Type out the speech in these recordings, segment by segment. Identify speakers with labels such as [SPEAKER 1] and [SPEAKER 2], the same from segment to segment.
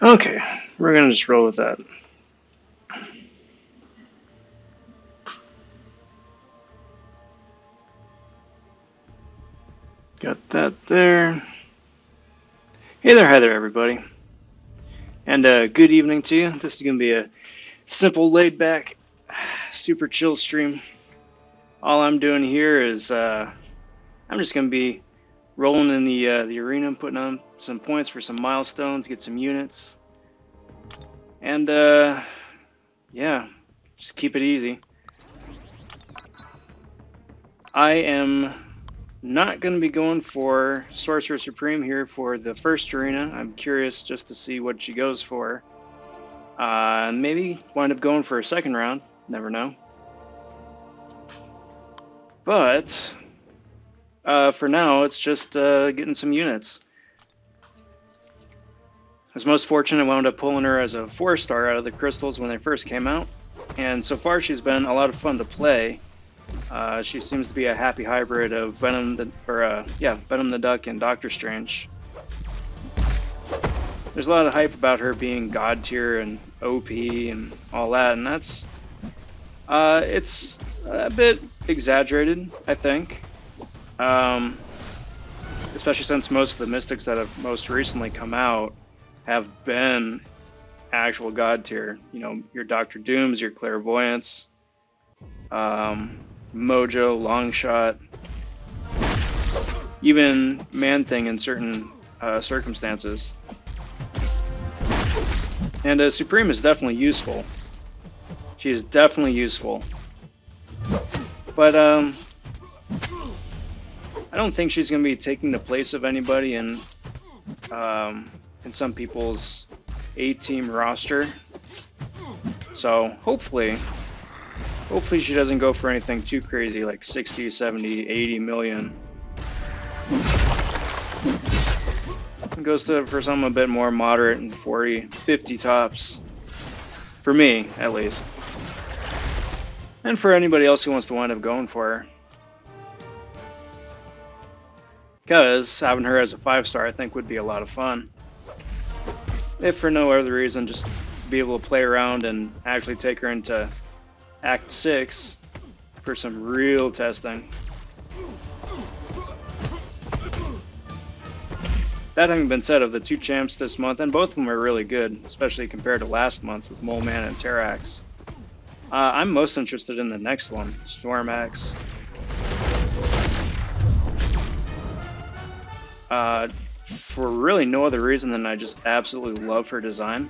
[SPEAKER 1] Okay, we're gonna just roll with that. Got that there. Hey there, hi there, everybody. And good evening to you. This is going to be a simple, laid-back, super chill stream. All I'm doing here is I'm just going to be rolling in the arena, putting on some points for some milestones, get some units, and yeah, just keep it easy. I am not going to be going for Sorcerer Supreme here for the first arena. I'm curious just to see what she goes for. Maybe wind up going for a second round. Never know. But for now, it's just getting some units. I was most fortunate, I wound up pulling her as a 4-star out of the crystals when they first came out. And so far, she's been a lot of fun to play. She seems to be a happy hybrid of Venom the Duck and Doctor Strange. There's a lot of hype about her being God tier and OP and all that, and that's it's a bit exaggerated, I think. Especially since most of the mystics that have most recently come out have been actual God tier. You know, your Doctor Dooms, your Clairvoyance, Mojo, Longshot, even Man-Thing in certain circumstances. And Supreme is definitely useful. She is definitely useful. But I don't think she's going to be taking the place of anybody in some people's A-team roster. So hopefully she doesn't go for anything too crazy like 60, 70, 80 million. It goes for something a bit more moderate and 40, 50 tops. For me, at least. And for anybody else who wants to wind up going for her. Because having her as a 5-star I think would be a lot of fun. If for no other reason, just to be able to play around and actually take her into Act 6 for some real testing. That having been said, of the 2 champs this month, and both of them are really good, especially compared to last month with Mole Man and Terrax. I'm most interested in the next one, Stormax. For really no other reason than I just absolutely love her design.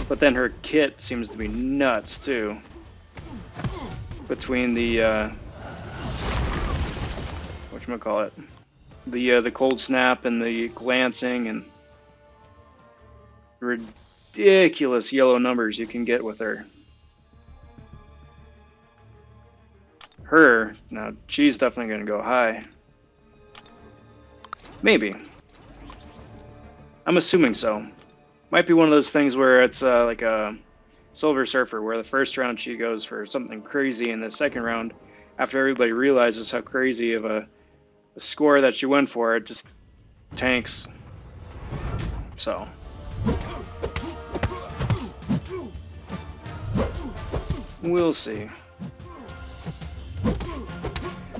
[SPEAKER 1] But then her kit seems to be nuts too. Between the whatchamacallit, the cold snap and the glancing and ridiculous yellow numbers you can get with her. Now she's definitely going to go high. Maybe. I'm assuming so. Might be one of those things where it's like a Silver Surfer, where the first round she goes for something crazy, and the second round, after everybody realizes how crazy of a score that she went for, it just tanks. So. We'll see.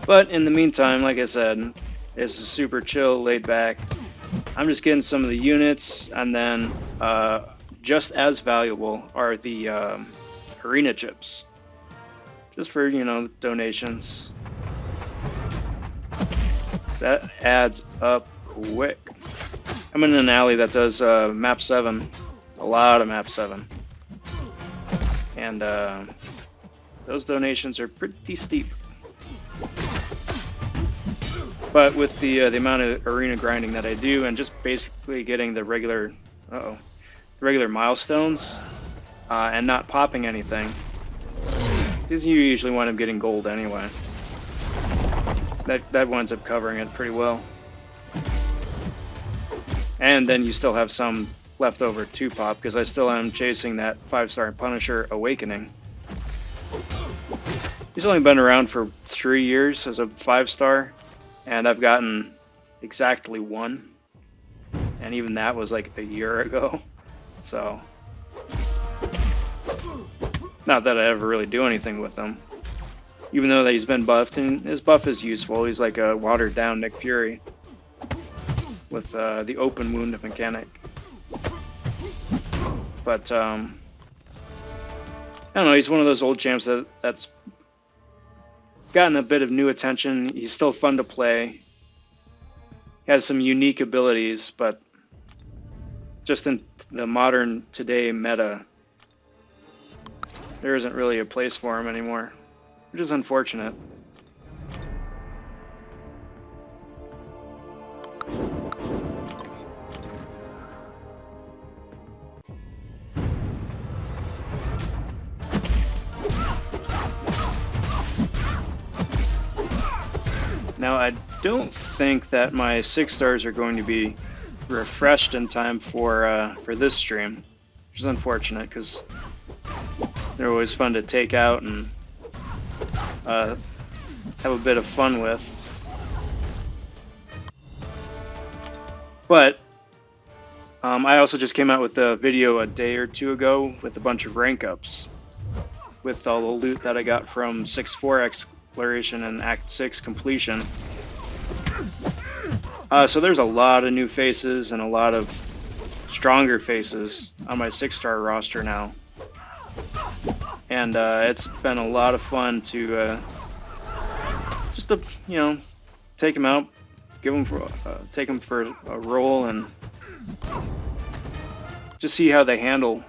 [SPEAKER 1] But in the meantime, like I said, it's super chill, laid back. I'm just getting some of the units, and then just as valuable are the arena chips. Just for, you know, donations. That adds up quick. I'm in an alley that does map 7. A lot of map 7. And those donations are pretty steep. But with the amount of arena grinding that I do, and just basically getting the regular milestones, and not popping anything, because you usually wind up getting gold anyway. That winds up covering it pretty well. And then you still have some left over to pop, because I still am chasing that 5-star Punisher Awakening. He's only been around for 3 years as a 5-star. And I've gotten exactly 1. And even that was like a year ago. So, not that I ever really do anything with him. Even though that he's been buffed, and his buff is useful. He's like a watered down Nick Fury with the open wound mechanic. But I don't know. He's one of those old champs that's gotten a bit of new attention. He's still fun to play. He has some unique abilities, but just in the modern today meta, there isn't really a place for him anymore, which is unfortunate. Now, I don't think that my 6 stars are going to be refreshed in time for this stream, which is unfortunate because they're always fun to take out and have a bit of fun with. But I also just came out with a video a day or two ago with a bunch of rank ups with all the loot that I got from 6-4 exploration and Act 6 completion. So there's a lot of new faces and a lot of stronger faces on my 6-star roster now. And it's been a lot of fun to just to, you know, take them out, take them for a roll, and just see how they handle,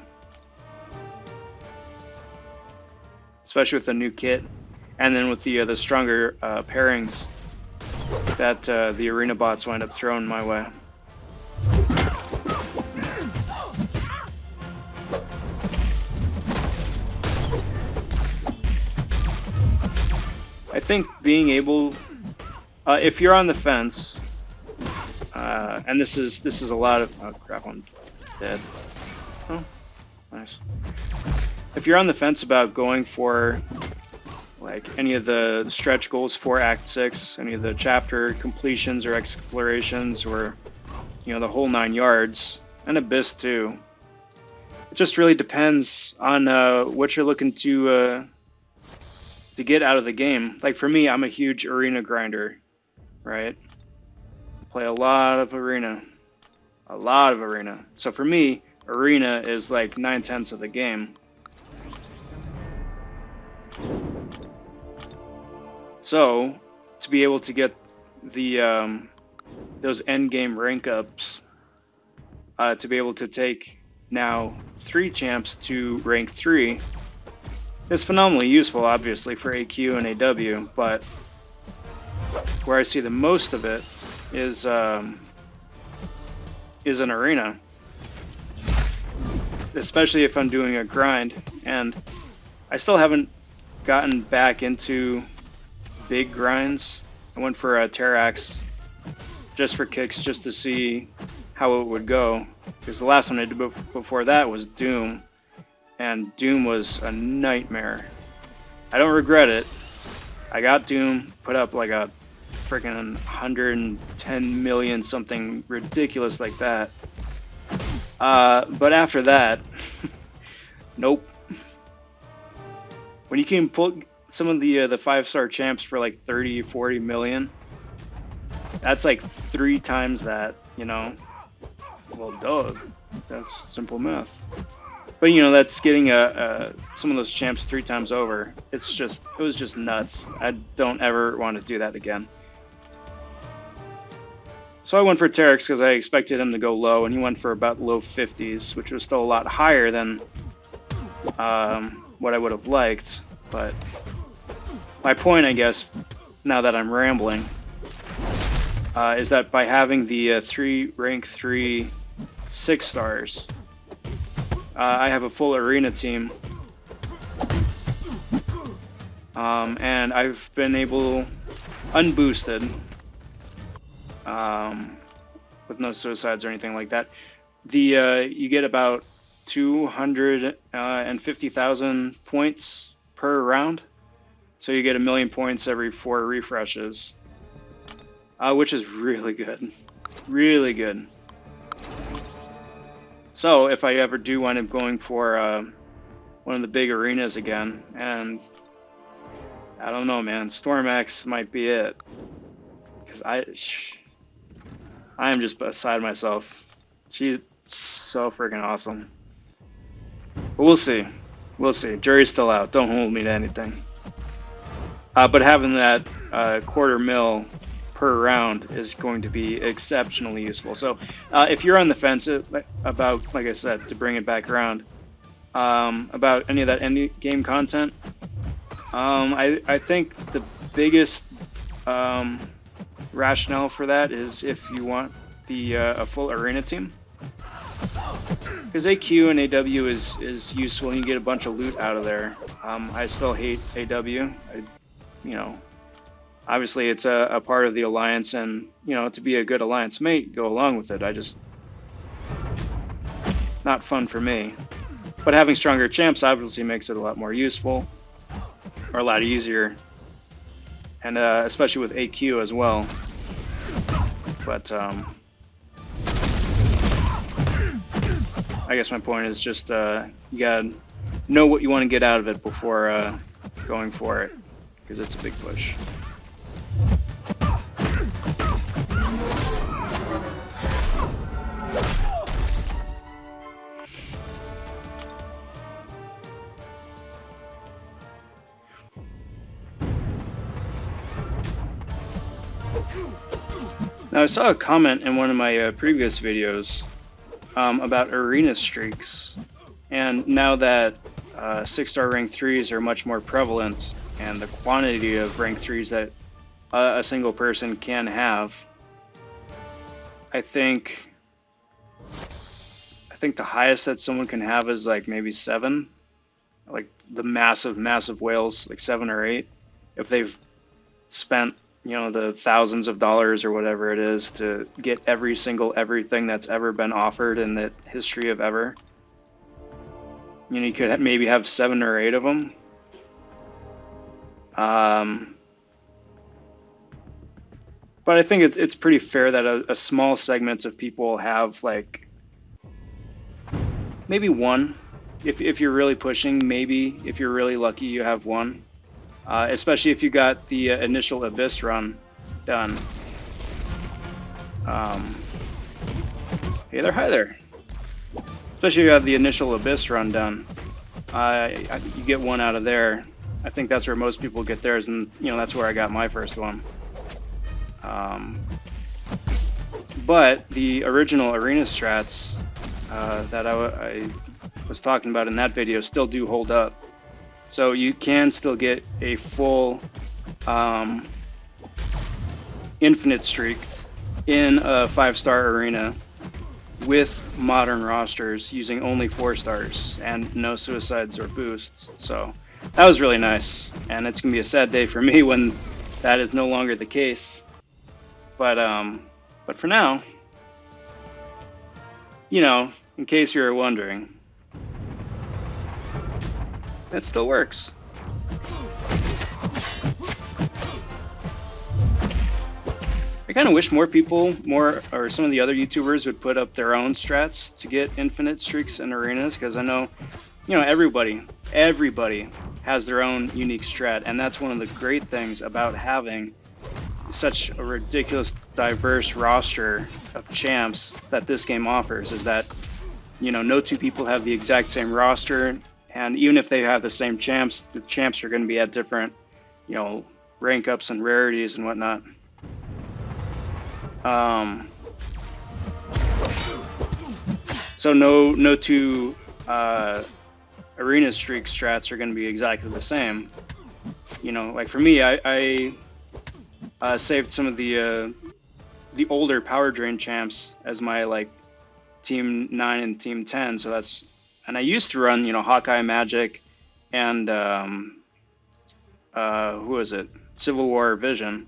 [SPEAKER 1] especially with the new kit, and then with the stronger pairings that the arena bots wind up throwing my way. I think being able, if you're on the fence, and this is a lot of, oh crap, I'm dead. Oh, nice. If you're on the fence about going for like any of the stretch goals for Act 6, any of the chapter completions or explorations, or you know, the whole 9 yards, and Abyss too, it just really depends on what you're looking to get out of the game. Like for me, I'm a huge arena grinder, right? Play a lot of arena. So for me, arena is like 9/10 of the game. So to be able to get the those end game rank ups, to be able to take now 3 champs to rank 3, is phenomenally useful, obviously, for AQ and AW, but where I see the most of it is an arena, especially if I'm doing a grind. And I still haven't gotten back into big grinds. I went for a Terrax just for kicks, just to see how it would go, because the last one I did before that was Doom, and Doom was a nightmare. I don't regret it. I got Doom, put up like a freaking 110 million, something ridiculous like that. But after that, nope. When you can pull some of the 5-star champs for like 30, 40 million, that's like 3 times that, you know. Well, duh, that's simple math. But you know, that's getting some of those champs 3 times over. It was just nuts. I don't ever want to do that again. So I went for Terex because I expected him to go low, and he went for about low 50s, which was still a lot higher than what I would have liked. But my point, I guess, now that I'm rambling, is that by having the rank 3 6 stars, I have a full arena team, and I've been able, unboosted, with no suicides or anything like that, you get about 250,000 points per round, so you get 1 million points every 4 refreshes, which is really good, really good. So if I ever do wind up going for one of the big arenas again, and I don't know, man, Stormax might be it, because I am just beside myself. She's so freaking awesome. But we'll see. We'll see. Jury's still out. Don't hold me to anything. But having that $250,000 per round is going to be exceptionally useful. So if you're on the fence about, like I said, to bring it back around, about any of that end game content, I think the biggest rationale for that is if you want the a full arena team. Because AQ and AW is useful and you get a bunch of loot out of there. I still hate AW. You know, obviously it's a part of the alliance, and you know, to be a good alliance mate, go along with it. Not fun for me. But having stronger champs obviously makes it a lot more useful, or a lot easier, and especially with AQ as well. But I guess my point is just you gotta know what you want to get out of it before going for it, because it's a big push. Now I saw a comment in one of my previous videos about arena streaks, and now that 6-star rank 3s are much more prevalent, and the quantity of rank 3s that a single person can have, I think the highest that someone can have is like maybe 7, like the massive whales, like 7 or 8, if they've spent, you know, the thousands of dollars or whatever it is to get everything that's ever been offered in the history of ever. You know, you could maybe have 7 or 8 of them. But I think it's pretty fair that a small segment of people have like maybe 1. If you're really pushing, maybe if you're really lucky, you have 1. Especially if you got the initial Abyss run done. Hey there, hi there. Especially if you have the initial Abyss run done. You get 1 out of there. I think that's where most people get theirs, and you know, that's where I got my first one. But the original arena strats that I was talking about in that video still do hold up. So you can still get a full infinite streak in a 5-star arena with modern rosters using only 4 stars and no suicides or boosts. So that was really nice, and it's gonna be a sad day for me when that is no longer the case. But for now, you know, in case you were wondering, it still works. I kind of wish more people, or some of the other YouTubers would put up their own strats to get infinite streaks in arenas, because I know, you know, everybody has their own unique strat, and that's one of the great things about having such a ridiculous diverse roster of champs that this game offers, is that, you know, no 2 people have the exact same roster. And even if they have the same champs, the champs are going to be at different, you know, rank ups and rarities and whatnot. So no 2 arena streak strats are going to be exactly the same. You know, like for me, I saved some of the older power drain champs as my like team 9 and team 10. So that's. And I used to run, you know, Hawkeye Magic and who is it? Civil War Vision.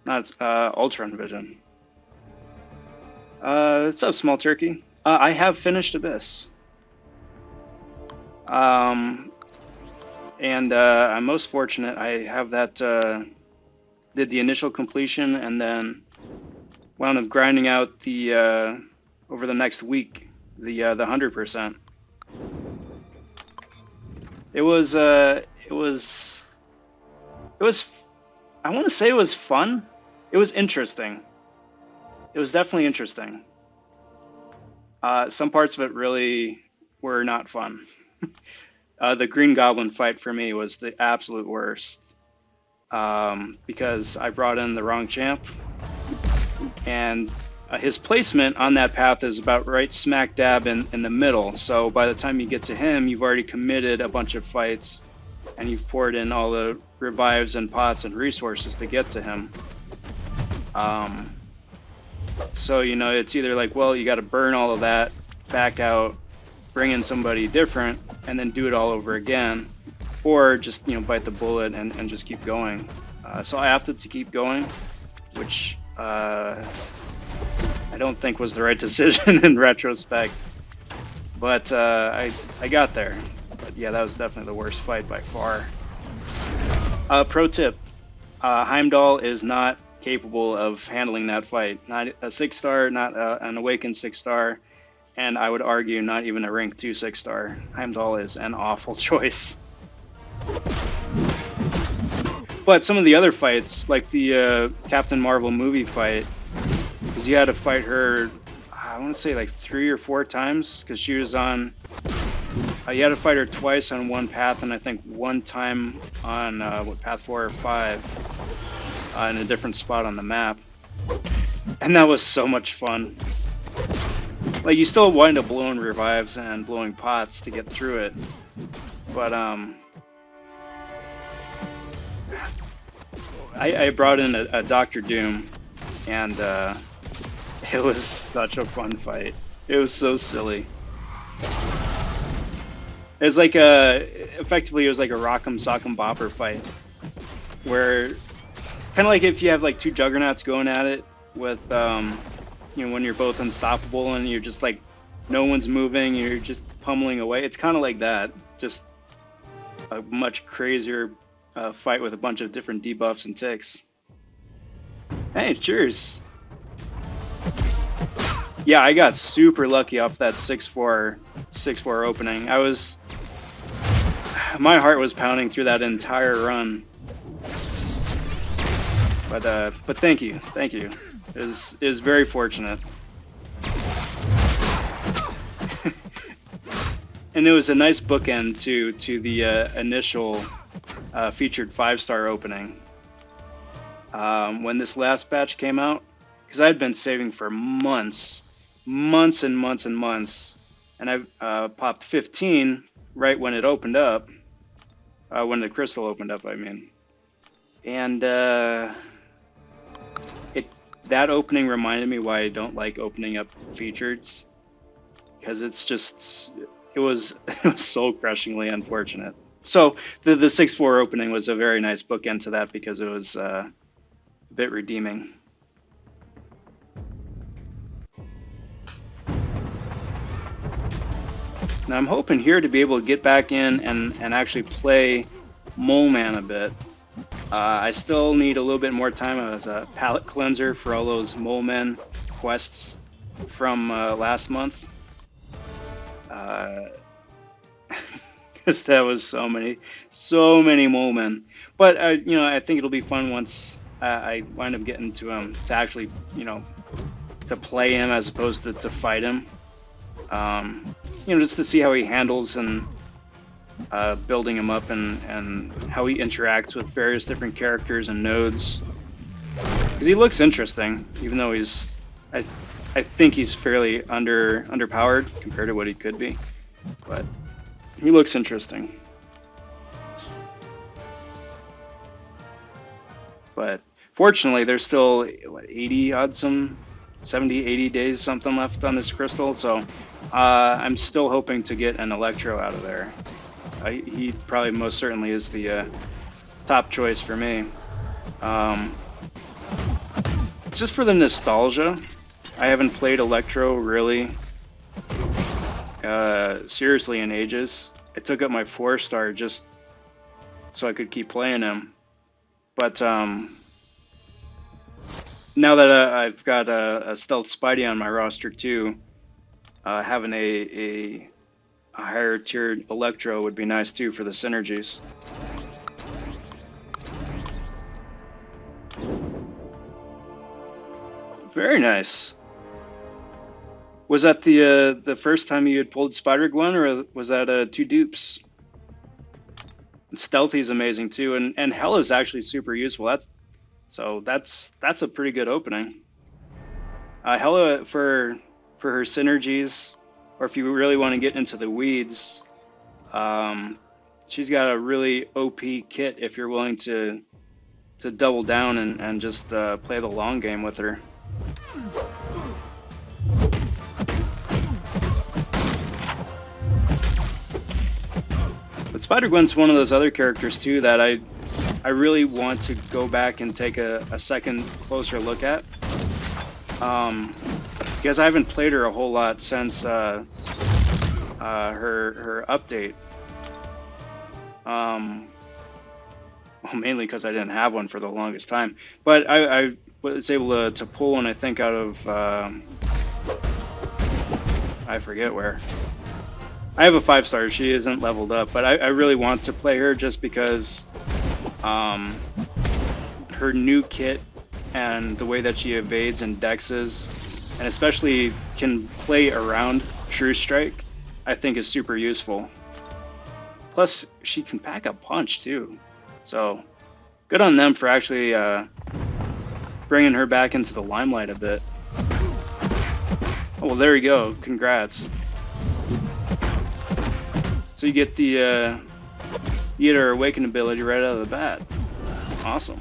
[SPEAKER 1] Not Ultron Vision. What's up, Small Turkey? I have finished Abyss. And I'm most fortunate. I have that did the initial completion and then wound up grinding out the over the next week. The 100%. It was I want to say it was fun. It was interesting. It was definitely interesting. Some parts of it really were not fun. The Green Goblin fight for me was the absolute worst, because I brought in the wrong champ, and his placement on that path is about right smack dab in the middle. So by the time you get to him, you've already committed a bunch of fights, and you've poured in all the revives and pots and resources to get to him. So, you know, it's either like, well, you got to burn all of that, back out, bring in somebody different, and then do it all over again, or just, you know, bite the bullet and just keep going. So I opted to keep going, which I don't think was the right decision in retrospect, but I got there. But yeah, that was definitely the worst fight by far. Pro tip, Heimdall is not capable of handling that fight. Not a 6-star, not an awakened 6-star, and I would argue not even a rank 2 6-star. Heimdall is an awful choice. But some of the other fights, like the Captain Marvel movie fight, because you had to fight her, I want to say like 3 or 4 times, because she was on. You had to fight her twice on one path, and I think one time on path 4 or 5 in a different spot on the map. And that was so much fun. Like, you still wind up blowing revives and blowing pots to get through it, but I brought in a Doctor Doom, and it was such a fun fight. It was so silly. It was like effectively it was like a Rock'em Sock'em Bopper fight, where kind of like if you have like 2 juggernauts going at it with you know, when you're both unstoppable and you're just like no one's moving, you're just pummeling away. It's kind of like that, just a much crazier fight with a bunch of different debuffs and ticks. Hey, cheers. Yeah, I got super lucky off that 6-4 opening. My heart was pounding through that entire run. But thank you. It was very fortunate. And it was a nice bookend to the initial featured 5-star opening. When this last batch came out, because I had been saving for months and months, and I popped 15 right when it opened up, when the crystal opened up, I mean. And that opening reminded me why I don't like opening up featureds, because it was soul crushingly unfortunate. So the 6-4 opening was a very nice bookend to that, because it was a bit redeeming. Now I'm hoping here to be able to get back in and actually play Mole Man a bit. I still need a little bit more time as a palate cleanser for all those Mole Men quests from last month. Because that was so many Mole Men. But you know, I think it'll be fun once I wind up getting to him, to actually, you know, to play him as opposed to fight him. You know, just to see how he handles and building him up, and how he interacts with various different characters and nodes. Because he looks interesting, even though I think he's fairly underpowered compared to what he could be. But he looks interesting. But fortunately, there's still 70, 80 days something left on this crystal, so I'm still hoping to get an Electro out of there. He probably most certainly is the top choice for me. Just for the nostalgia, I haven't played Electro really seriously in ages. I took up my 4-star just so I could keep playing him. But now that I've got a Stealth Spidey on my roster too, having a higher tiered Electro would be nice too for the synergies. Very nice. Was that the first time you had pulled Spider-Gwen, or was that 2 dupes? And Stealthy's amazing too, and Hell is actually super useful. That's a pretty good opening. Hella for her synergies, or if you really want to get into the weeds, she's got a really OP kit if you're willing to double down and just play the long game with her. But Spider-Gwen's one of those other characters too that I really want to go back and take a second closer look at. Because I haven't played her a whole lot since her update. Well, mainly because I didn't have one for the longest time. But I was able to pull one, I think, out of I forget where. I have a 5-star. She isn't leveled up, but I really want to play her just because her new kit and the way that she evades and dexes, and especially can play around True Strike, I think is super useful. Plus, she can pack a punch too. So, good on them for actually bringing her back into the limelight a bit. Oh, well, there you go. Congrats. So you get the you get her awaken ability right out of the bat. Awesome.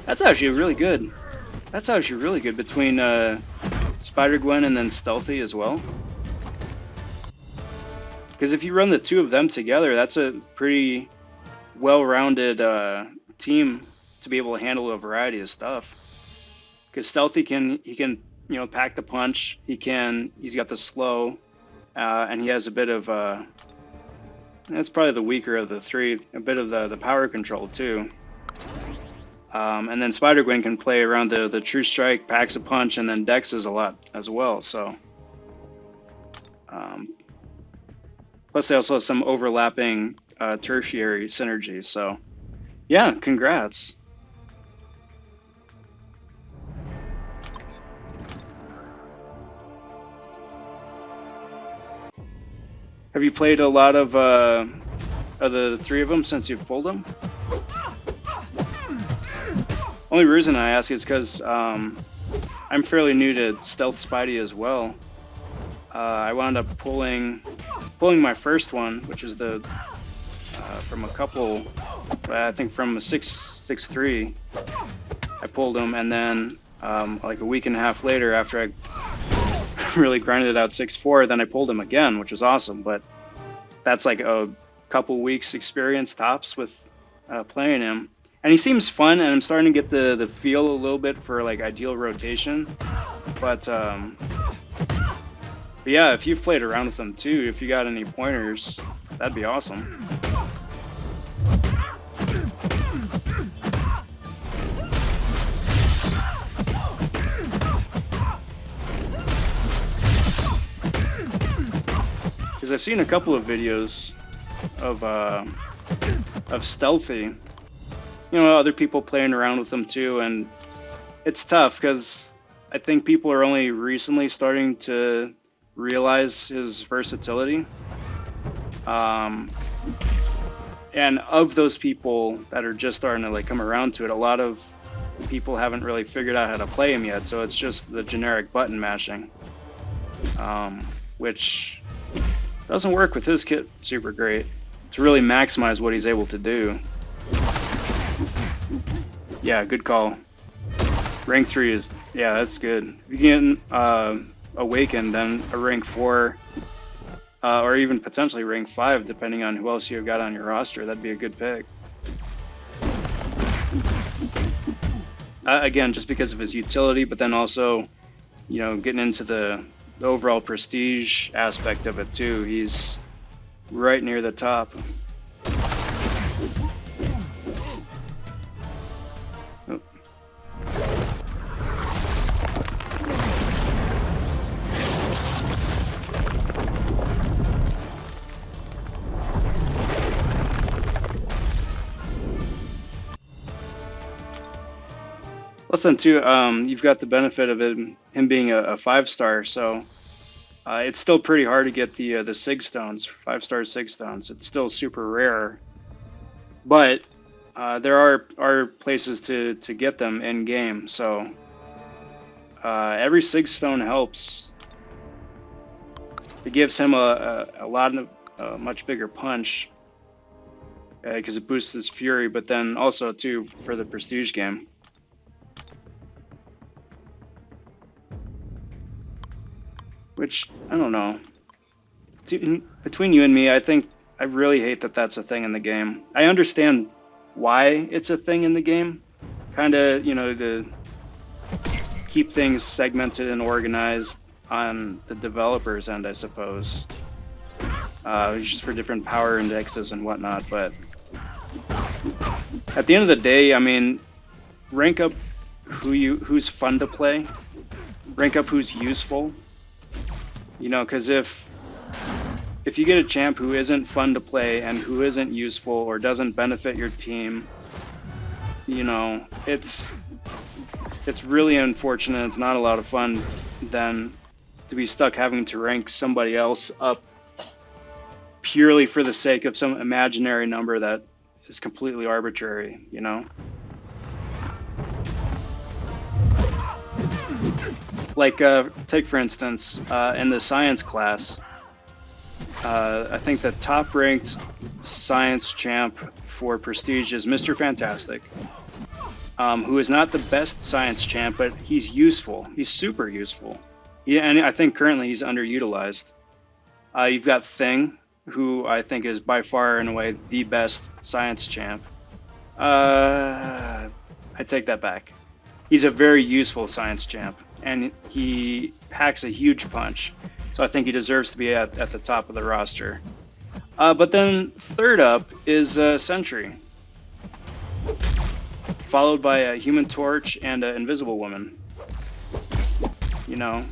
[SPEAKER 1] That's actually really good. That's actually really good between Spider-Gwen and then Stealthy as well. Because if you run the 2 of them together, that's a pretty well-rounded team to be able to handle a variety of stuff. Because Stealthy can pack the punch. He's got the slow, and he has a bit of that's probably the weaker of the 3. A bit of the power control too. And then Spider-Gwen can play around the True Strike, packs a punch, and then dexes a lot as well. So, plus they also have some overlapping tertiary synergies. So, yeah, congrats. Have you played a lot of the 3 of them since you've pulled them? Only reason I ask is because I'm fairly new to Stealth Spidey as well. I wound up pulling my first one, which is the from a couple, I think from a 6.3. I pulled him, and then like a week and a half later, after I really grinded it out 6.4, then I pulled him again, which was awesome. But that's like a couple weeks experience tops with playing him. And he seems fun, and I'm starting to get the feel a little bit for like ideal rotation. But yeah, if you've played around with them too, if you got any pointers, that'd be awesome. Because I've seen a couple of videos of Stealthy. Other people playing around with them too, and it's tough because I think people are only recently starting to realize his versatility. And of those people that are just starting to like come around to it, a lot of people haven't really figured out how to play him yet, so it's just the generic button mashing, which doesn't work with his kit super great to really maximize what he's able to do. Yeah, good call. Rank 3 is, yeah, that's good. If you can Awaken, then a rank 4, or even potentially rank 5, depending on who else you've got on your roster, that'd be a good pick. Again, just because of his utility, but then also, getting into the overall prestige aspect of it too. He's right near the top. Oh. Plus then too, you've got the benefit of him being a 5-star, so it's still pretty hard to get the Sig Stones, 5-star Sig Stones. It's still super rare, but there are places to get them in game. So every Sig Stone helps. It gives him a lot of a much bigger punch because it boosts his fury, but then also too for the prestige game. Which, I don't know. Between you and me, I think I really hate that that's a thing in the game. I understand why it's a thing in the game. Kind of, you know, to keep things segmented and organized on the developer's end, I suppose. Just for different power indexes and whatnot, but at the end of the day, I mean, rank up who's fun to play. Rank up who's useful. You know, because if you get a champ who isn't fun to play and who isn't useful or doesn't benefit your team, you know, it's really unfortunate. It's not a lot of fun then to be stuck having to rank somebody else up purely for the sake of some imaginary number that is completely arbitrary, you know? Like, take for instance, in the science class, I think the top-ranked science champ for Prestige is Mr. Fantastic, who is not the best science champ, but he's useful. He's super useful. Yeah, and I think currently he's underutilized. You've got Thing, who I think is by far and away the best science champ. I take that back. He's a very useful science champ, and he packs a huge punch. So I think he deserves to be at the top of the roster. But then third up is Sentry, followed by a Human Torch and an Invisible Woman. You know,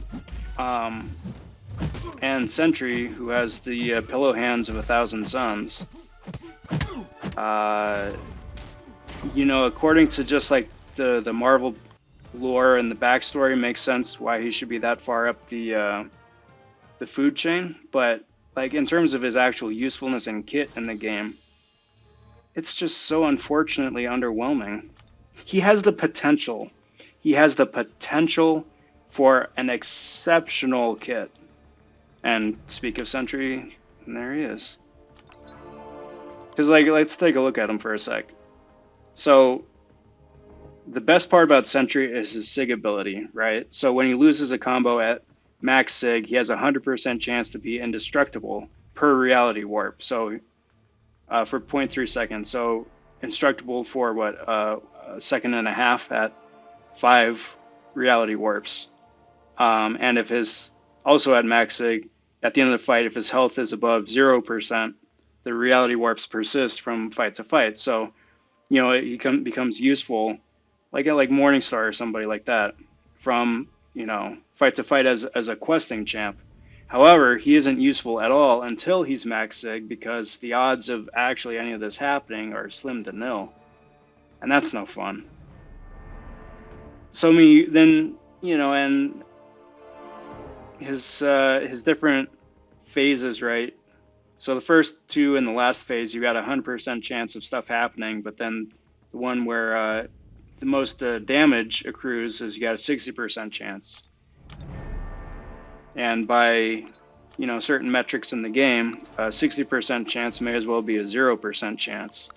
[SPEAKER 1] and Sentry, who has the pillow hands of 1,000 suns. You know, according to just like the Marvel lore and the backstory, makes sense why he should be that far up the food chain, but like in terms of his actual usefulness and kit in the game, it's just so unfortunately underwhelming. He has the potential. He has the potential for an exceptional kit. And speak of Sentry, and there he is. Because like, let's take a look at him for a sec. So the best part about Sentry is his Sig ability, right? So when he loses a combo at max Sig, he has a 100% chance to be indestructible per reality warp. So for 0.3 seconds. So indestructible for what, a second and a half at 5 reality warps. And if his, also at max Sig, at the end of the fight, if his health is above 0%, the reality warps persist from fight to fight. So, you know, he becomes useful, like at like Morningstar or somebody like that, from, you know, fight to fight as a questing champ. However, he isn't useful at all until he's max Sig, because the odds of actually any of this happening are slim to nil. And that's no fun. So then, you know, and his different phases, right? So the first two in the last phase, you got a 100% chance of stuff happening, but then the one where the most damage accrues is you got a 60% chance. And by, you know, certain metrics in the game, a 60% chance may as well be a 0% chance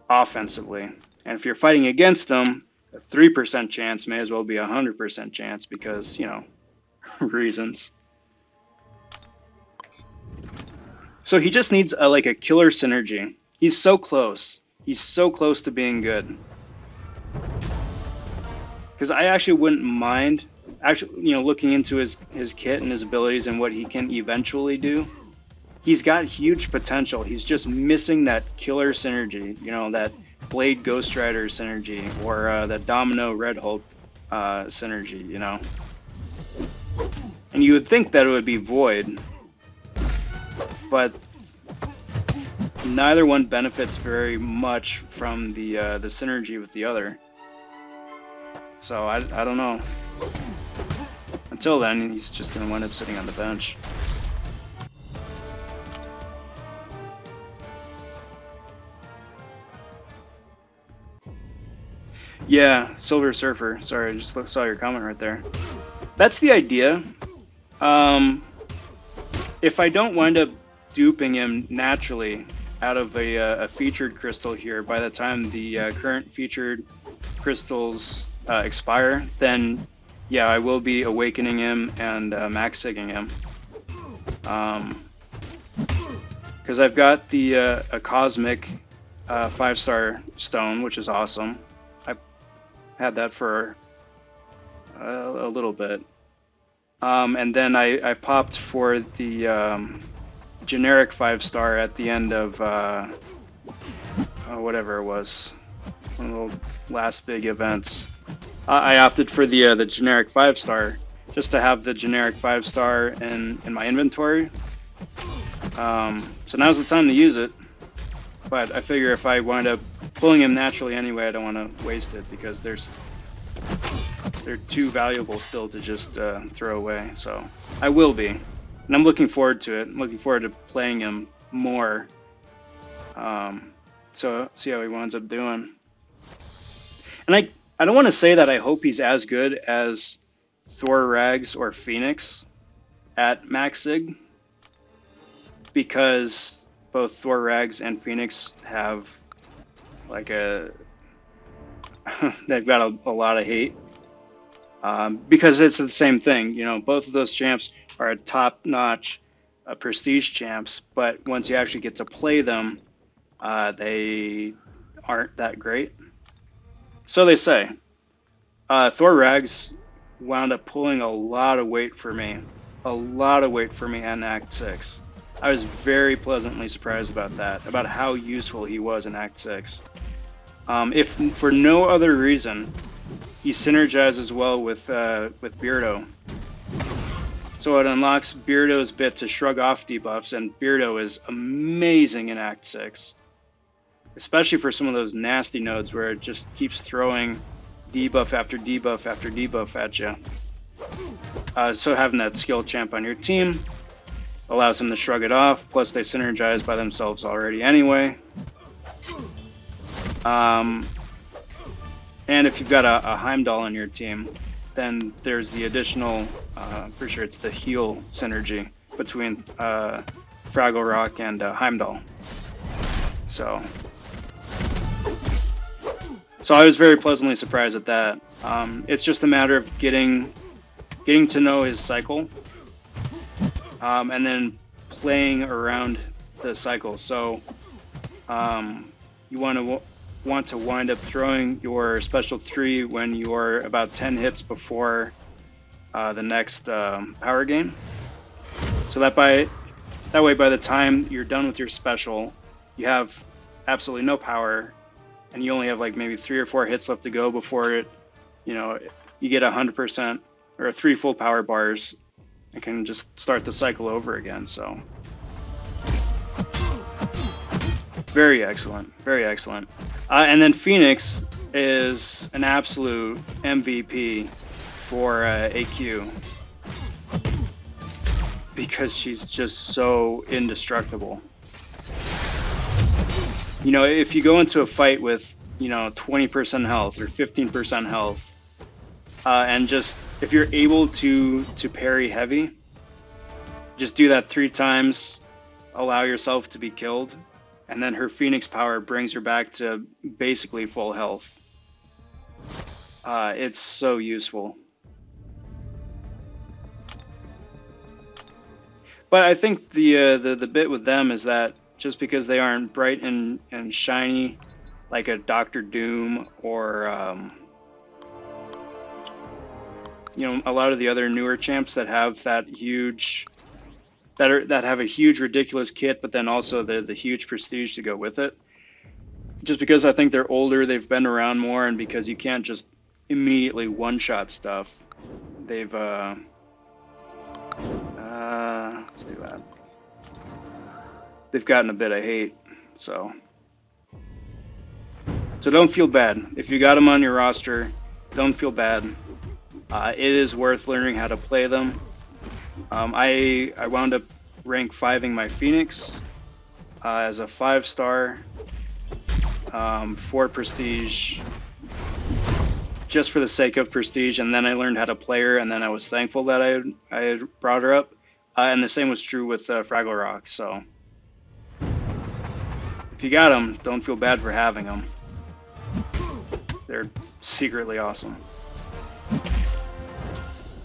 [SPEAKER 1] offensively. And if you're fighting against them, a 3% chance may as well be a 100% chance because, you know, reasons. So he just needs like a killer synergy. He's so close. He's so close to being good. Because I actually wouldn't mind you know, looking into his kit and his abilities and what he can eventually do. He's got huge potential. He's just missing that killer synergy, you know, that Blade Ghost Rider synergy, or that Domino Red Hulk synergy, you know. And you would think that it would be Void, but neither one benefits very much from the synergy with the other. So I don't know. Until then, he's just going to wind up sitting on the bench. Yeah, Silver Surfer. Sorry, I just saw your comment right there. That's the idea. If I don't wind up duping him naturally out of a featured crystal here by the time the current featured crystals expire, then yeah, I will be awakening him and max sigging him. Because I've got the a cosmic 5-star stone, which is awesome. I've had that for a little bit. And then I popped for the generic 5-star at the end of whatever it was, one of the last big events. I opted for the generic 5-star just to have the generic 5-star in my inventory. So now's the time to use it. But I figure if I wind up pulling him naturally anyway, I don't want to waste it because they're too valuable still to just throw away. So I will be, and I'm looking forward to it. I'm looking forward to playing him more. So see how he winds up doing. And I don't want to say that I hope he's as good as Thor Rags or Phoenix at max sig, because both Thor Rags and Phoenix have like they've got a lot of hate. Because it's the same thing, you know, both of those champs are top-notch prestige champs, but once you actually get to play them, they aren't that great. So they say. Thor Rags wound up pulling a lot of weight for me. A lot of weight for me in Act 6. I was very pleasantly surprised about that, about how useful he was in Act 6. If for no other reason, he synergizes well with Beardo. So it unlocks Beardo's bit to shrug off debuffs, and Beardo is amazing in Act 6. Especially for some of those nasty nodes where it just keeps throwing debuff after debuff after debuff at you. So having that skill champ on your team allows them to shrug it off, plus they synergize by themselves already anyway. And if you've got a Heimdall on your team, then there's the additional, I'm pretty sure it's the heal synergy between Fraggle Rock and Heimdall. So I was very pleasantly surprised at that. It's just a matter of getting to know his cycle, and then playing around the cycle. So you want to wind up throwing your special 3 when you're about 10 hits before the next power game. So that way by the time you're done with your special, you have absolutely no power, and you only have like maybe 3 or 4 hits left to go before it, you know, you get 100% or 3 full power bars and can just start the cycle over again. So very excellent, very excellent. And then Phoenix is an absolute MVP for AQ because she's just so indestructible. You know, if you go into a fight with, you know, 20% health or 15% health, and just if you're able to parry heavy, just do that 3 times, allow yourself to be killed, and then her Phoenix power brings her back to basically full health. It's so useful. But I think the bit with them is that just because they aren't bright and shiny like a Doctor Doom or you know, a lot of the other newer champs that have that huge that have a huge ridiculous kit, but then also the huge prestige to go with it. Just because I think they're older, they've been around more, and because you can't just immediately one-shot stuff, they've let's do that. They've gotten a bit of hate, so don't feel bad if you got them on your roster. don't feel bad. It is worth learning how to play them. I wound up rank 5ing my Phoenix as a 5-star, 4 prestige, just for the sake of prestige, and then I learned how to play her, and then I was thankful that I had brought her up. And the same was true with Fraggle Rock, so if you got them, don't feel bad for having them. They're secretly awesome.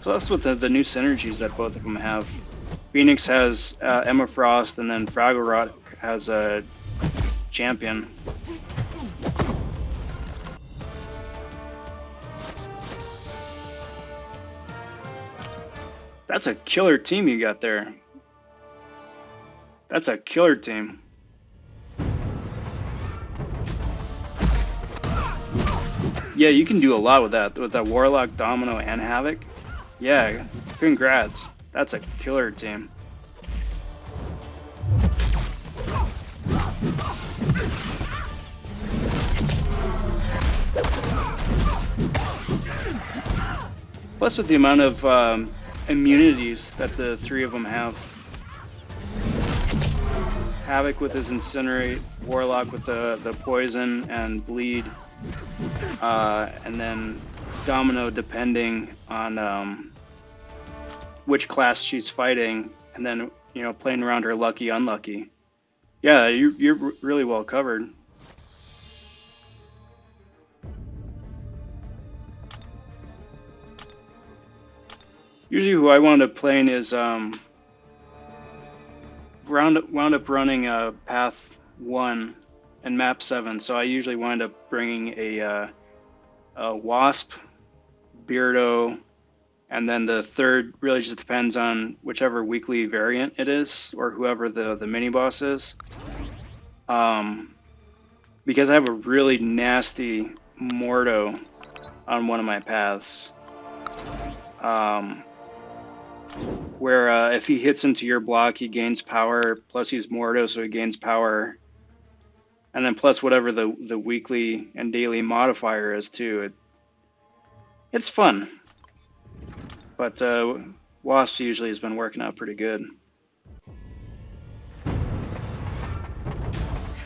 [SPEAKER 1] So that's what the new synergies that both of them have. Phoenix has Emma Frost, and then Fraggle Rock has a champion. That's a killer team you got there. That's a killer team. Yeah, you can do a lot with that Warlock, Domino, and Havoc. Yeah, congrats. That's a killer team. Plus with the amount of immunities that the 3 of them have. Havoc with his Incinerate, Warlock with the Poison and Bleed, and then Domino depending on which class she's fighting, and then, you know, playing around her lucky, unlucky. Yeah, you're really well covered. Usually who I wound up playing is wound up running Path 1 and Map 7, so I usually wind up bringing a Wasp, Beardo, and then the third really just depends on whichever weekly variant it is, or whoever the mini-boss is. Because I have a really nasty Mordo on one of my paths. Where if he hits into your block, he gains power, plus he's Mordo, so he gains power. And then plus whatever the weekly and daily modifier is too. It's fun. But Wasp usually has been working out pretty good.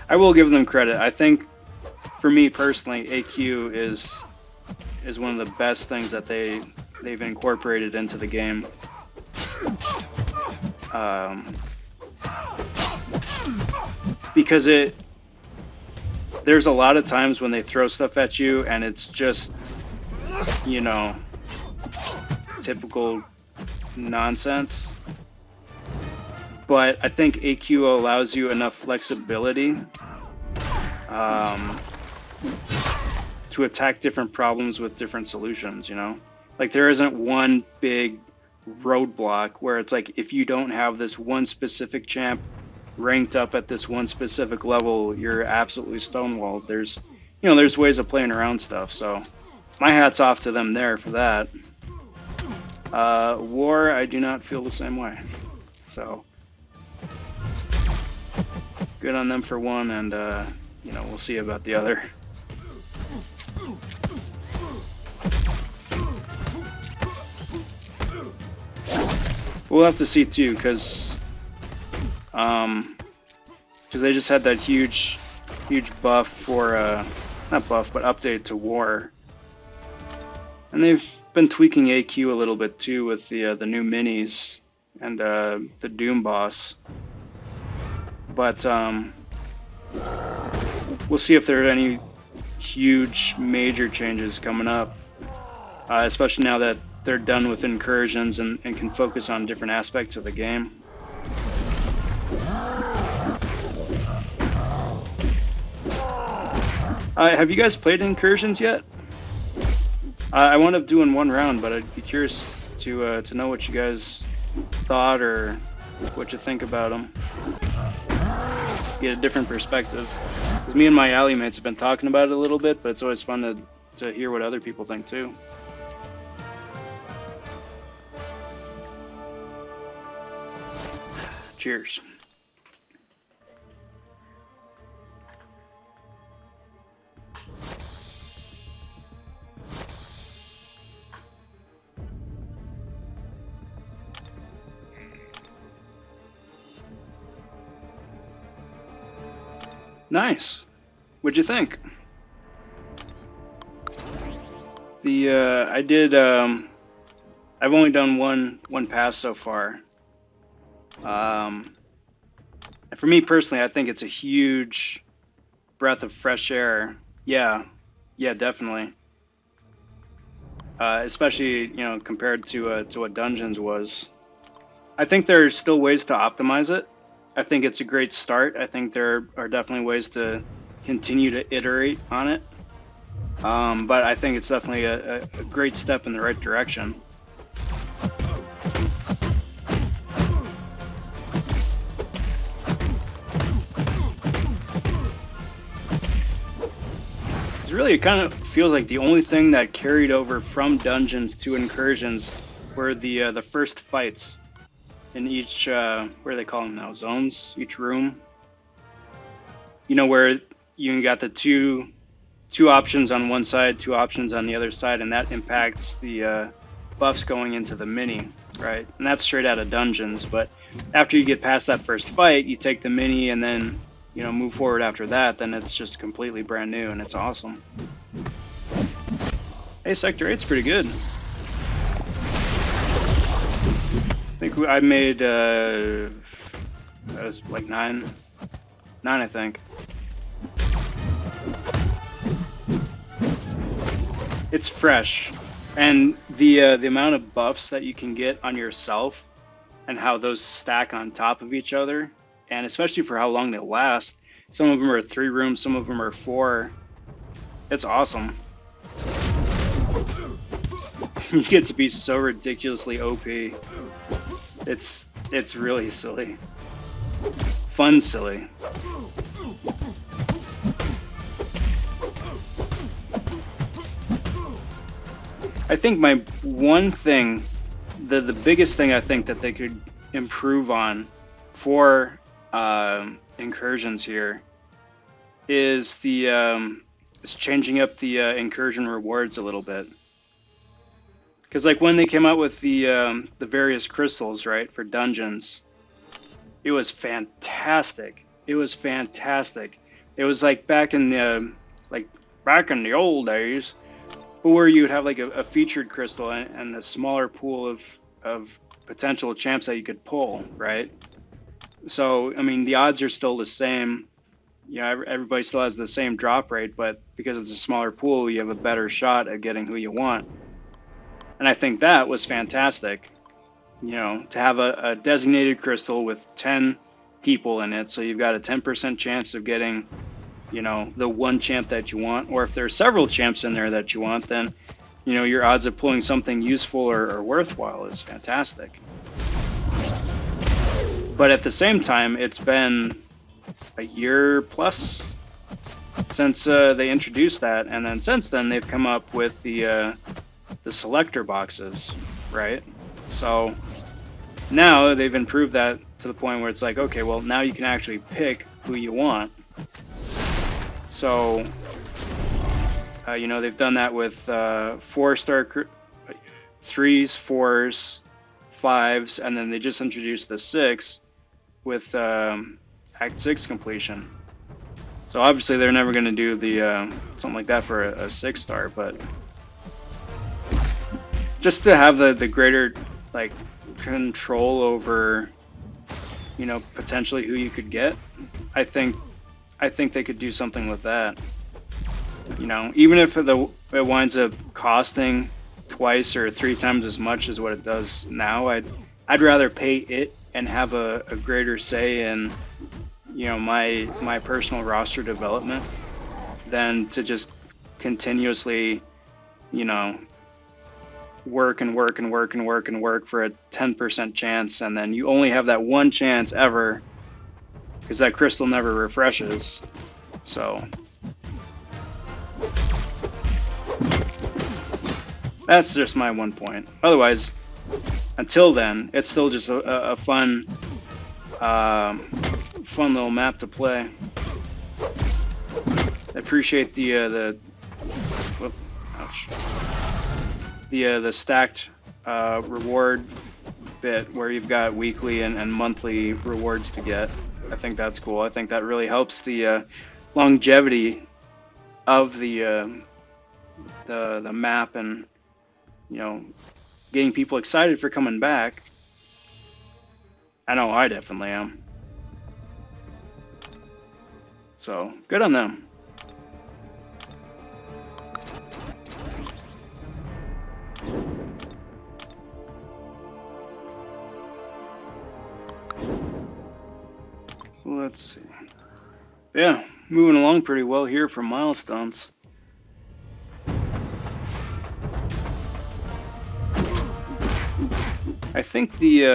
[SPEAKER 1] I will give them credit. I think, for me personally, AQ is one of the best things that they've incorporated into the game. Because there's a lot of times when they throw stuff at you and it's just, you know, typical nonsense. But I think AQ allows you enough flexibility to attack different problems with different solutions, you know? Like, there isn't one big roadblock where it's like, if you don't have this one specific champ ranked up at this one specific level, you're absolutely stonewalled. There's ways of playing around stuff, so my hat's off to them there for that. War, I do not feel the same way. So, good on them for one, and, you know, we'll see about the other. We'll have to see too, because they just had that huge buff for not buff, but update to War, and they've been tweaking AQ a little bit too with the new minis and the Doom boss. But we'll see if there are any huge major changes coming up, especially now that they're done with incursions and can focus on different aspects of the game. Have you guys played incursions yet? I wound up doing one round, but I'd be curious to know what you guys thought or what you think about them. Get a different perspective. Because me and my alley mates have been talking about it a little bit, but it's always fun to hear what other people think too. Cheers. Nice. What'd you think? I did. I've only done one pass so far. And for me personally, I think it's a huge breath of fresh air. Yeah, yeah, definitely. Especially compared to what Dungeons was. I think there's still ways to optimize it. I think it's a great start. I think there are definitely ways to continue to iterate on it. But I think it's definitely a great step in the right direction. Really, it kind of feels like the only thing that carried over from dungeons to incursions were the first fights in each what do they call them now, zones, each room. Where you got the two options on one side, two options on the other side, and that impacts the buffs going into the mini, right? And that's straight out of dungeons. But after you get past that first fight, you take the mini and then move forward after that, then it's just completely brand new and it's awesome. Hey, Sector 8's pretty good. I think I made, that was like 9, I think. It's fresh. And the amount of buffs that you can get on yourself and how those stack on top of each other, and especially for how long they last. Some of them are 3 rooms, some of them are 4. It's awesome. You get to be so ridiculously OP. It's really silly. Fun silly. I think my one thing, the biggest thing I think that they could improve on for incursions here is is changing up the incursion rewards a little bit. Because like when they came out with the various crystals, right, for dungeons, it was fantastic. It was fantastic. It was like back in the old days, where you'd have like a featured crystal and a smaller pool of potential champs that you could pull, right? So, I mean, the odds are still the same. Everybody still has the same drop rate, but because it's a smaller pool, you have a better shot at getting who you want. And I think that was fantastic, to have a designated crystal with 10 people in it, so you've got a 10% chance of getting, the one champ that you want. Or if there's several champs in there that you want, then, your odds of pulling something useful or worthwhile is fantastic. But at the same time, it's been a year plus since they introduced that, and then since then they've come up with the selector boxes, right? So now they've improved that to the point where it's like, okay, well, now you can actually pick who you want. So they've done that with 4-star 3s, 4s, 5s, and then they just introduced the 6 with Act 6 completion. So obviously they're never going to do the something like that for a 6-star, but just to have the greater like control over potentially who you could get, I think they could do something with that. Even if it winds up costing twice or 3 times as much as what it does now, I'd rather pay it and have a greater say in my personal roster development than to just continuously work for a 10% chance, and then you only have that one chance ever because that crystal never refreshes. So that's just my one point. Otherwise, until then, it's still just a fun little map to play. I appreciate the stacked reward bit where you've got weekly and monthly rewards to get. I think that's cool. I think that really helps the longevity of the map, and getting people excited for coming back. I know I definitely am. So good on them. Let's see. Yeah, moving along pretty well here for milestones. I think the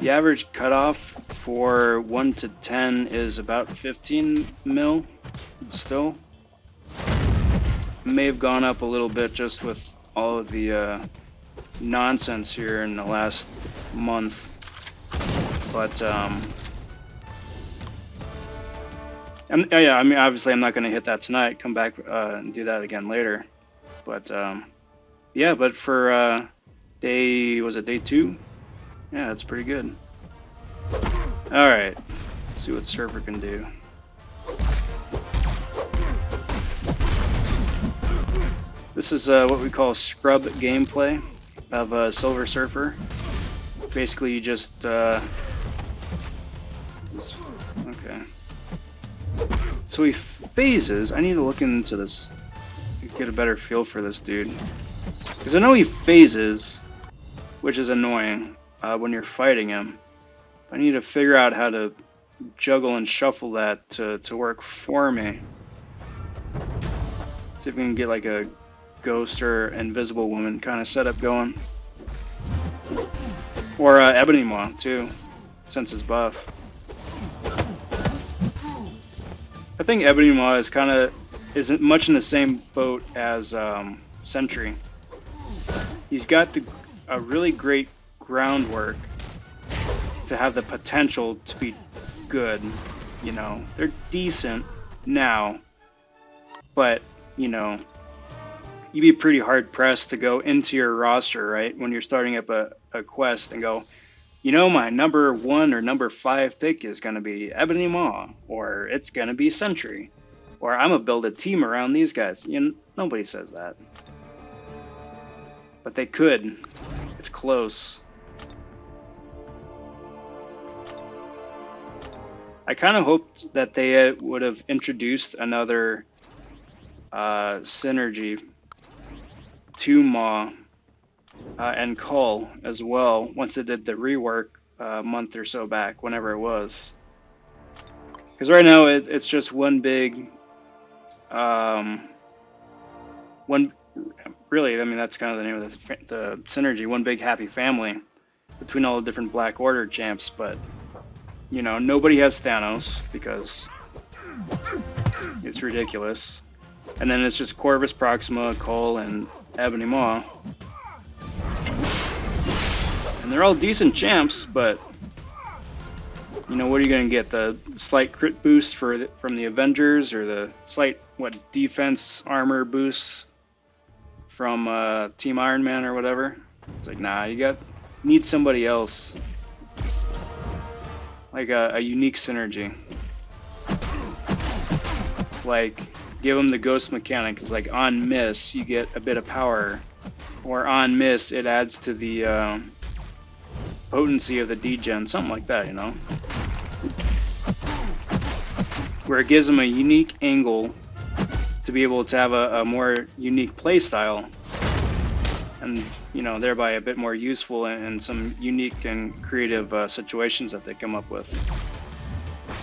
[SPEAKER 1] average cutoff for 1 to 10 is about 15 mil still. May have gone up a little bit just with all of the nonsense here in the last month, but yeah, I mean, obviously I'm not going to hit that tonight. Come back and do that again later. But yeah, but for was it day 2? Yeah, that's pretty good. All right, let's see what Sorcerer can do. This is what we call scrub gameplay of Silver Surfer. Basically, you just okay. So he phases. I need to look into this, get a better feel for this dude, because I know he phases, which is annoying when you're fighting him. I need to figure out how to juggle and shuffle that to work for me. See if we can get like a ghost or invisible woman kind of setup going, or Ebony Maw too, since his buff. I think Ebony Maw isn't much in the same boat as Sentry. He's got a really great groundwork to have the potential to be good. They're decent now, but you'd be pretty hard pressed to go into your roster, right, when you're starting up a quest and go, my number 1 or number 5 pick is going to be Ebony Maw, or it's going to be Sentry, or I'm going to build a team around these guys. Nobody says that. But they could. It's close. I kind of hoped that they would have introduced another synergy to Maw and Cull as well once it did the rework a month or so back, whenever it was. Because right now it's just one big really, I mean, that's kind of the name of the synergy, one big happy family between all the different Black Order champs. But nobody has Thanos because it's ridiculous, and then it's just Corvus, Proxima, Cull, and Ebony Maw. And they're all decent champs, but what are you going to get? The slight crit boost from the Avengers, or the slight defense armor boost from Team Iron Man or whatever? It's like, nah, you need somebody else, like a unique synergy. Like, give them the ghost mechanics, like on miss you get a bit of power, or on miss it adds to the potency of the degen, something like that, where it gives them a unique angle to be able to have a more unique play style, and thereby a bit more useful in some unique and creative situations that they come up with.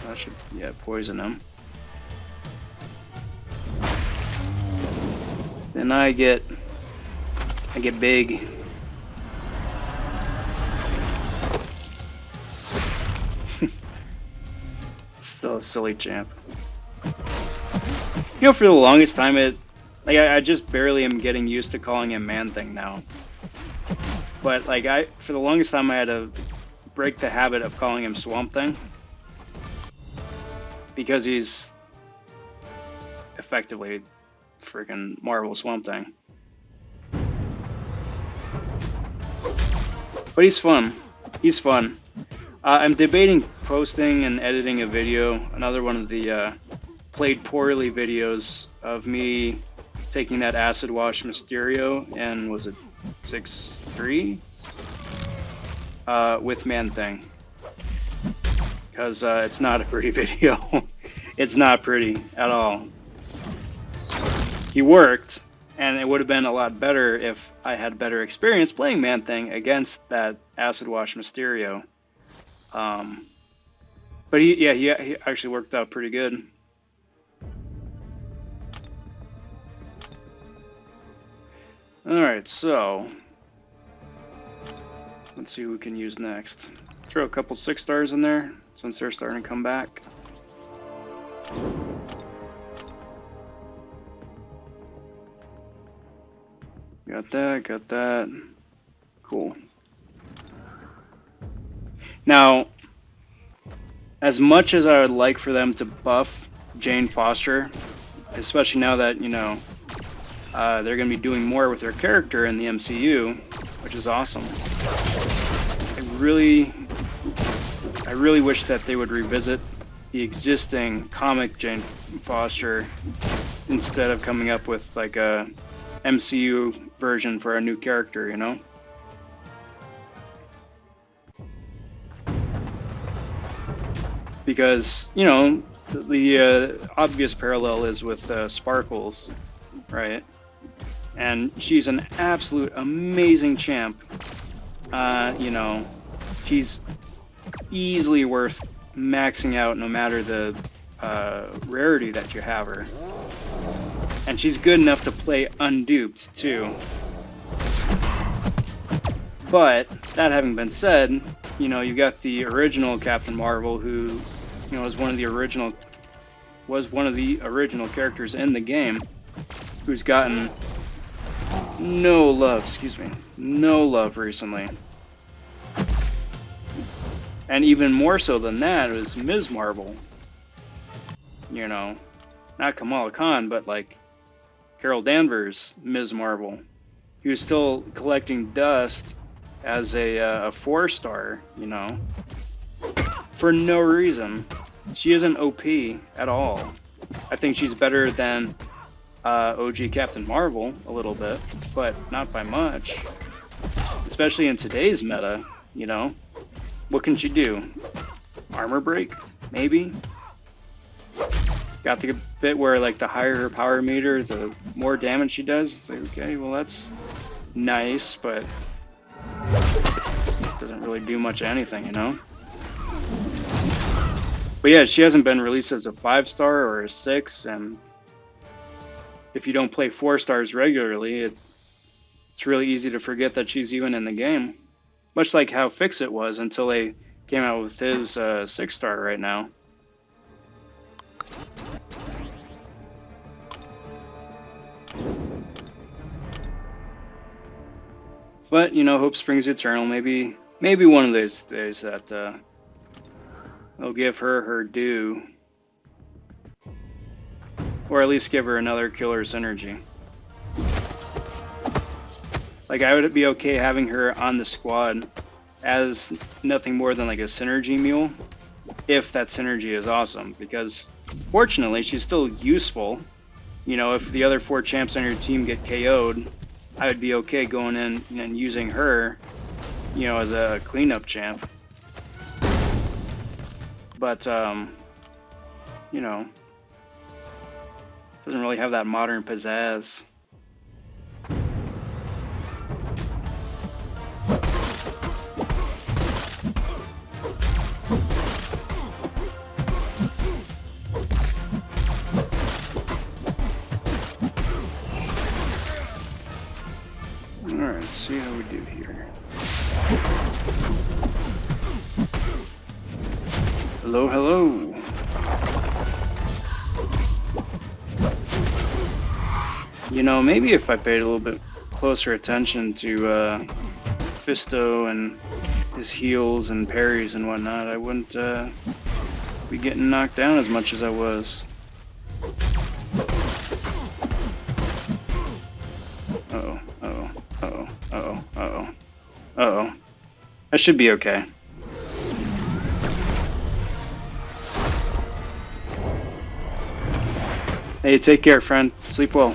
[SPEAKER 1] I should poison them. Then I get big. Still a silly champ. For the longest time I just barely am getting used to calling him Man-Thing now. But for the longest time I had to break the habit of calling him Swamp Thing, because he's effectively freaking Marvel Swamp Thing. But he's fun. I'm debating posting and editing a video, another one of the played poorly videos of me taking that acid wash Mysterio and was it 6-3 with Man Thing, because it's not a pretty video. It's not pretty at all. He worked, and it would have been a lot better if I had better experience playing Man Thing against that acid wash Mysterio. But he actually worked out pretty good. Alright, so let's see who we can use next. Throw a couple 6 stars in there since they're starting to come back. Got that. Cool. Now, as much as I would like for them to buff Jane Foster, especially now that, you know, they're going to be doing more with their character in the MCU, which is awesome. I really wish that they would revisit the existing comic Jane Foster instead of coming up with like a MCU version for a new character, you know? Because, you know, the obvious parallel is with Sparkles, right? And she's an absolute amazing champ. You know, she's easily worth maxing out no matter the rarity that you have her. And she's good enough to play unduped, too. But, that having been said, you know, you got the original Captain Marvel, who, you know, was one of the original characters in the game, who's gotten no love recently. And even more so than that was Ms. Marvel. You know, not Kamala Khan, but like Carol Danvers, Ms. Marvel. He was still collecting dust as a 4-star, you know, for no reason. She isn't OP at all. I think she's better than OG Captain Marvel a little bit, but not by much. Especially in today's meta, you know. What can she do? Armor break? Maybe? Got the bit where, like, the higher her power meter, the more damage she does. It's like, okay, well, that's nice, but doesn't really do much of anything, you know? But yeah, she hasn't been released as a 5-star or a 6, and if you don't play 4 stars regularly, it's really easy to forget that she's even in the game. Much like how Fix-It was until they came out with his 6-star right now. But, you know, hope springs eternal. Maybe one of those days that they'll give her due. Or at least give her another killer synergy. Like, I would be okay having her on the squad as nothing more than like a synergy mule, if that synergy is awesome, because fortunately she's still useful. You know, if the other 4 champs on your team get KO'd, I would be okay going in and using her, you know, as a cleanup champ. But, you know, doesn't really have that modern pizzazz. Alright, let's see how we do here. Hello, hello. You know, maybe if I paid a little bit closer attention to Fisto and his heals and parries and whatnot, I wouldn't be getting knocked down as much as I was. Uh-oh, uh-oh, uh-oh, uh-oh, uh-oh, uh-oh. I should be okay. Hey, take care, friend. Sleep well.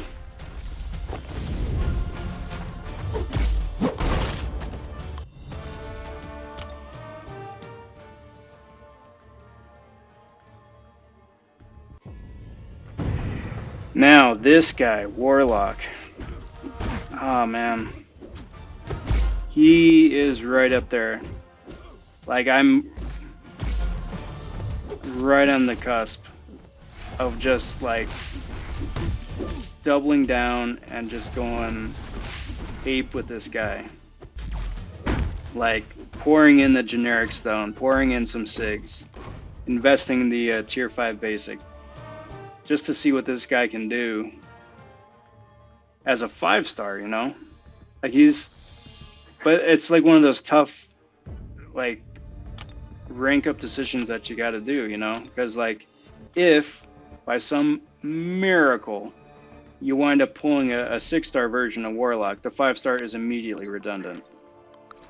[SPEAKER 1] Now, this guy, Warlock. Oh, man. He is right up there. Like, I'm right on the cusp of just, like, doubling down and just going ape with this guy. Like, pouring in the generic stone, pouring in some SIGs, investing in the tier 5 basic, just to see what this guy can do as a 5-star, you know? Like, but it's like one of those tough, like, rank up decisions that you gotta do, you know? Because, like, if by some miracle you wind up pulling a 6-star version of Warlock, the 5-star is immediately redundant.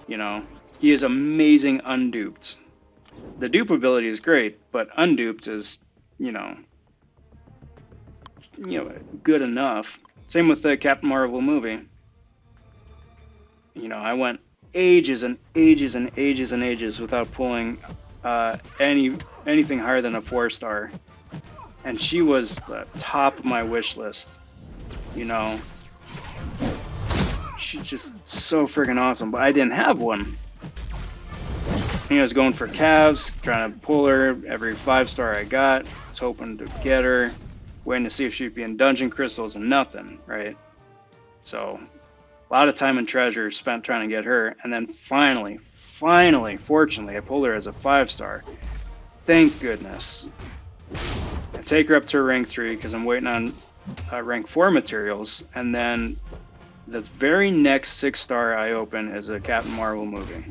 [SPEAKER 1] You know, he is amazing unduped. The dupe ability is great, but unduped is, you know, good enough. Same with the Captain Marvel movie. You know, I went ages and ages and ages and ages without pulling anything higher than a 4-star, and she was the top of my wish list. You know, she's just so freaking awesome, but I didn't have one. I was going for calves, trying to pull her every 5-star I got. Was hoping to get her, waiting to see if she'd be in dungeon crystals, and nothing, right? So, a lot of time and treasure spent trying to get her, and then finally, fortunately, I pulled her as a 5-star. Thank goodness. I take her up to rank 3 because I'm waiting on rank 4 materials, and then the very next 6-star I open is a Captain Marvel movie.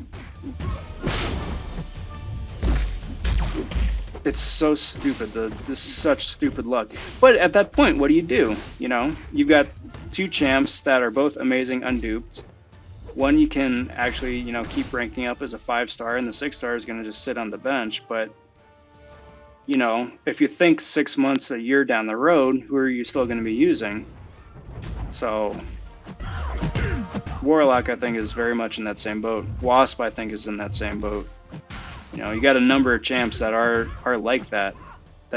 [SPEAKER 1] It's so stupid. This is such stupid luck. But at that point, what do? You know, you've got 2 champs that are both amazing unduped. One you can actually, you know, keep ranking up as a 5-star, and the 6-star is going to just sit on the bench. But, you know, if you think 6 months, a year down the road, who are you still going to be using? So, Warlock, I think, is very much in that same boat. Wasp, I think, is in that same boat. You know, you got a number of champs that are like that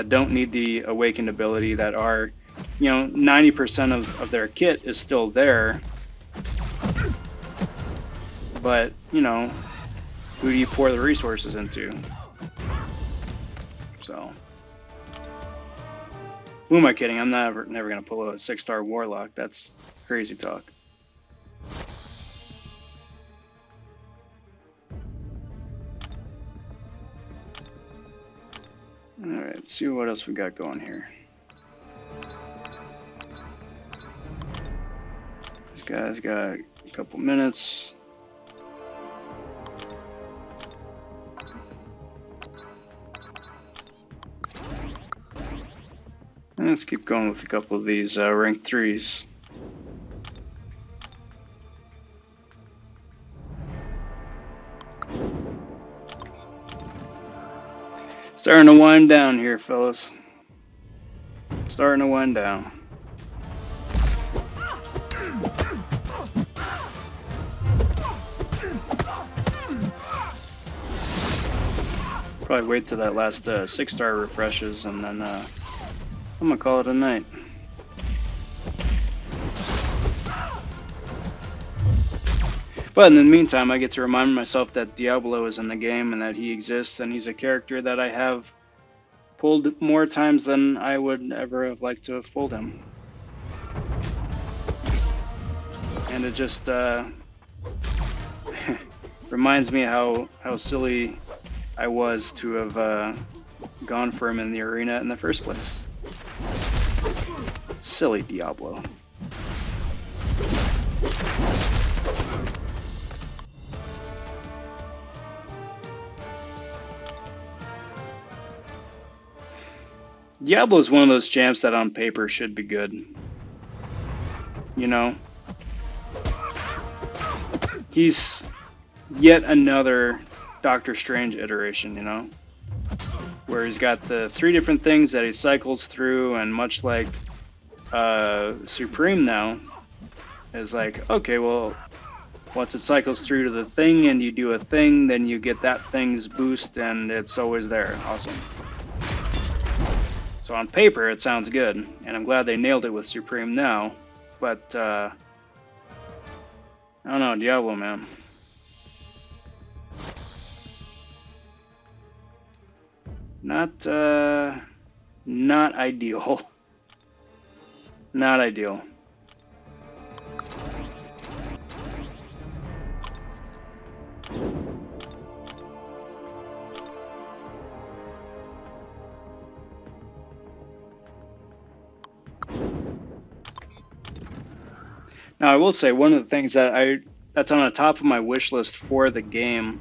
[SPEAKER 1] don't need the awakened ability, that are, you know, 90% of their kit is still there. But, you know, who do you pour the resources into? So, who am I kidding? I'm never going to pull a 6-star Warlock. That's crazy talk. Alright, let's see what else we got going here. This guy's got a couple minutes. And let's keep going with a couple of these rank 3s. Starting to wind down here, fellas. Starting to wind down. Probably wait till that last 6-star refreshes, and then I'm gonna call it a night. But in the meantime, I get to remind myself that Diablo is in the game and that he exists, and he's a character that I have pulled more times than I would ever have liked to have pulled him. And it just reminds me how silly I was to have gone for him in the arena in the first place. Silly Diablo. Diablo is one of those champs that on paper should be good. You know? He's yet another Doctor Strange iteration, you know? Where he's got the 3 different things that he cycles through, and much like Supreme now is like, okay, well, once it cycles through to the thing and you do a thing, then you get that thing's boost and it's always there. Awesome. So on paper, it sounds good, and I'm glad they nailed it with Supreme now, but I don't know, Diablo, man. Not ideal. Not ideal. Now, I will say one of the things that's on the top of my wish list for the game,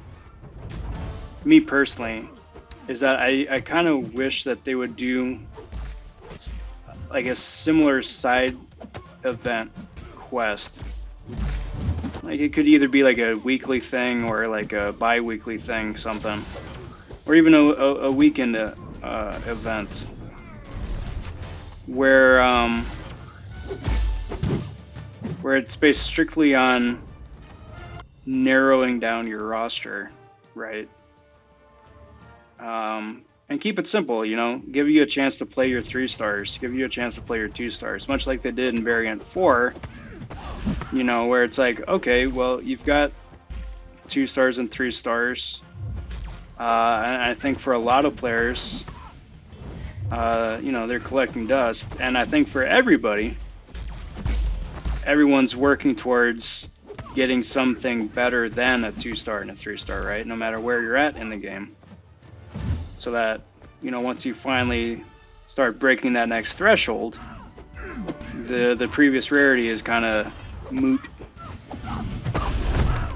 [SPEAKER 1] me personally, is that I kind of wish that they would do like a similar side event quest. Like it could either be like a weekly thing or like a bi-weekly thing, something, or even a weekend event where it's based strictly on narrowing down your roster, right? And keep it simple, you know, give you a chance to play your 3 stars, give you a chance to play your 2 stars, much like they did in Variant 4, you know, where it's like, okay, well, you've got 2 stars and 3 stars. And I think for a lot of players, you know, they're collecting dust. And I think for everybody, everyone's working towards getting something better than a 2-star and a 3-star, right? No matter where you're at in the game. So that, you know, once you finally start breaking that next threshold, the previous rarity is kind of moot.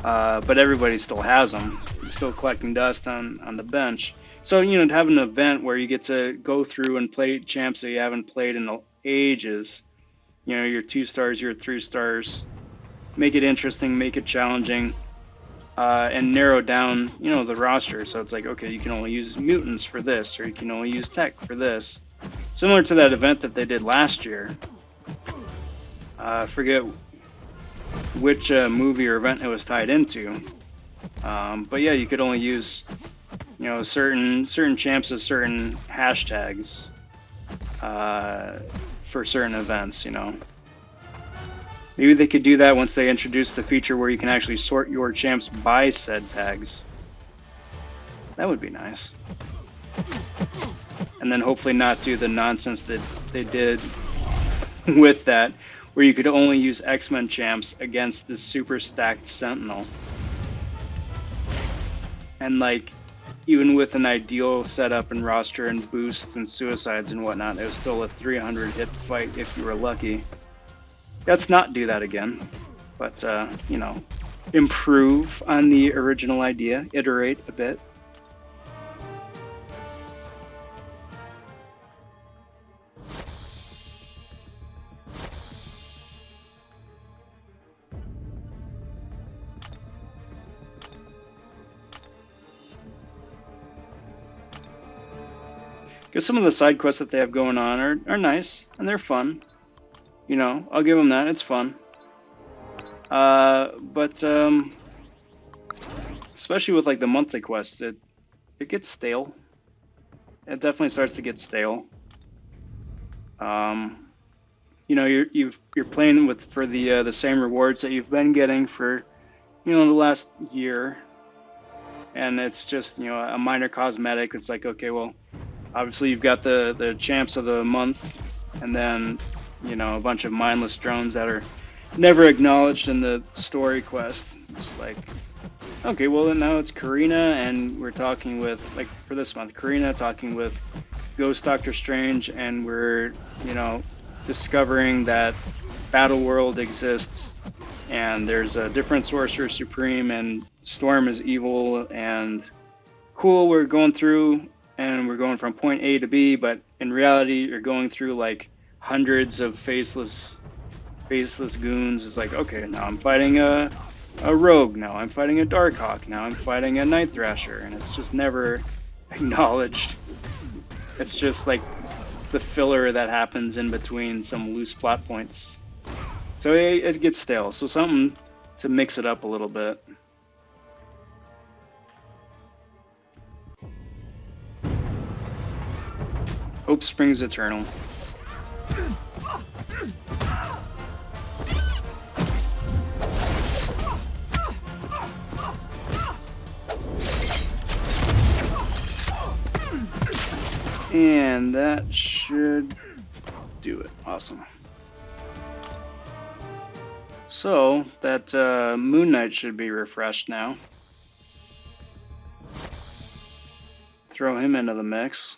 [SPEAKER 1] But everybody still has them. You're still collecting dust on the bench. So, you know, to have an event where you get to go through and play champs that you haven't played in ages, you know, your 2 stars, your 3 stars, make it interesting, make it challenging, and narrow down, you know, the roster. So it's like, okay, you can only use mutants for this, or you can only use tech for this. Similar to that event that they did last year. I forget which movie or event it was tied into. But yeah, you could only use, you know, certain champs of certain hashtags for certain events, you know. Maybe they could do that once they introduce the feature where you can actually sort your champs by said tags. That would be nice. And then hopefully not do the nonsense that they did with that, where you could only use X-Men champs against this super stacked Sentinel. And like, even with an ideal setup and roster and boosts and suicides and whatnot, it was still a 300 hit fight if you were lucky. Let's not do that again, but you know, improve on the original idea, iterate a bit. Because some of the side quests that they have going on are nice, and they're fun. You know, I'll give them that, it's fun. But especially with like the monthly quests, it gets stale. It definitely starts to get stale. You know, you're playing for the same rewards that you've been getting for, you know, the last year. And it's just, you know, a minor cosmetic. It's like, okay, well, obviously you've got the champs of the month, and then, you know, a bunch of mindless drones that are never acknowledged in the story quest. It's like, okay, well then now it's Karina, and we're talking with, like for this month, Karina talking with Ghost Doctor Strange, and we're, you know, discovering that Battle World exists, and there's a different Sorcerer Supreme, and Storm is evil, and cool, we're going through, and we're going from point A to B, but in reality, you're going through like hundreds of faceless goons. It's like, okay, now I'm fighting a rogue, now I'm fighting a Darkhawk, now I'm fighting a Night Thrasher, and it's just never acknowledged. It's just like the filler that happens in between some loose plot points. So it gets stale. So something to mix it up a little bit. Hope springs eternal. And that should do it. Awesome. So that Moon Knight should be refreshed now. Throw him into the mix.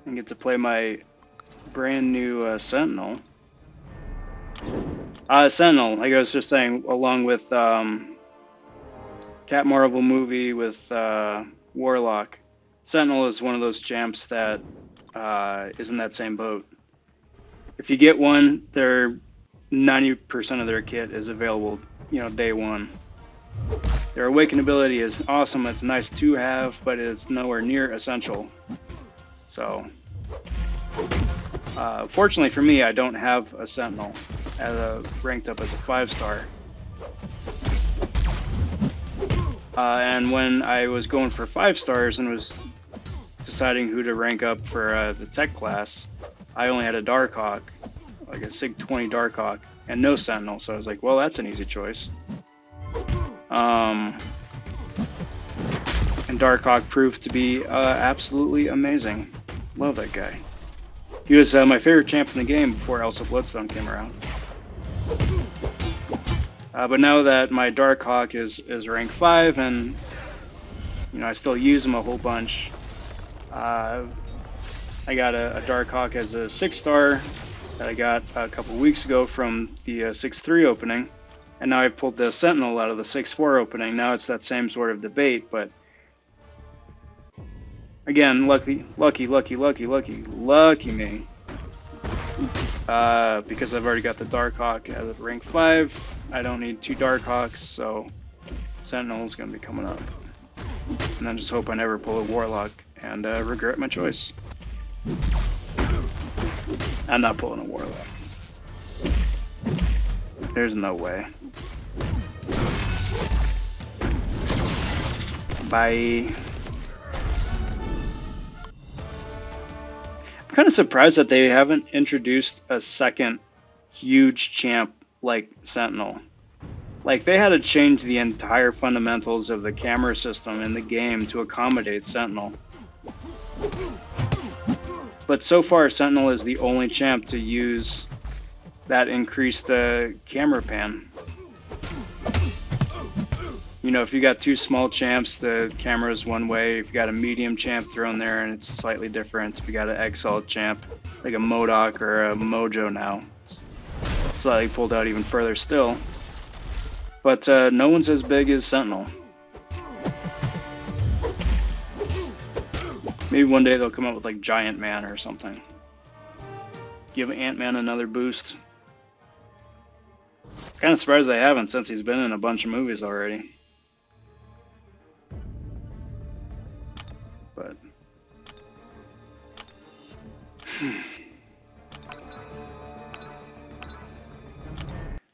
[SPEAKER 1] And get to play my brand new Sentinel. Sentinel, like I was just saying, along with Cat Marvel movie with Warlock. Sentinel is one of those champs that is in that same boat. If you get one, they're 90% of their kit is available, day one. Their awaken ability is awesome. It's nice to have, but it's nowhere near essential. So, fortunately for me, I don't have a Sentinel ranked up as a 5-star. And when I was going for 5 stars and was deciding who to rank up for the tech class, I only had a Darkhawk, like a SIG 20 Darkhawk, and no Sentinel. So I was like, well, that's an easy choice. And Darkhawk proved to be absolutely amazing. Love that guy. He was my favorite champ in the game before Elsa Bloodstone came around. But now that my Darkhawk is rank 5 and I still use him a whole bunch, I got a Darkhawk as a 6-star that I got a couple weeks ago from the 6-3 opening, and now I've pulled the Sentinel out of the 6-4 opening. Now it's that same sort of debate, but again, lucky me. Because I've already got the Darkhawk at rank 5. I don't need 2 Darkhawks, so Sentinel is going to be coming up. And then just hope I never pull a Warlock and regret my choice. I'm not pulling a Warlock. There's no way. Bye. I'm kind of surprised that they haven't introduced a second huge champ like Sentinel. Like, they had to change the entire fundamentals of the camera system in the game to accommodate Sentinel. But so far, Sentinel is the only champ to use that increased camera pan. If you got 2 small champs, the camera is one way. If you got a medium champ thrown there, and it's slightly different. If you got an XL champ, like a MODOK or a Mojo now, it's slightly pulled out even further still. But no one's as big as Sentinel. Maybe one day they'll come up with like Giant Man or something. Give Ant-Man another boost. Kind of surprised they haven't, since he's been in a bunch of movies already.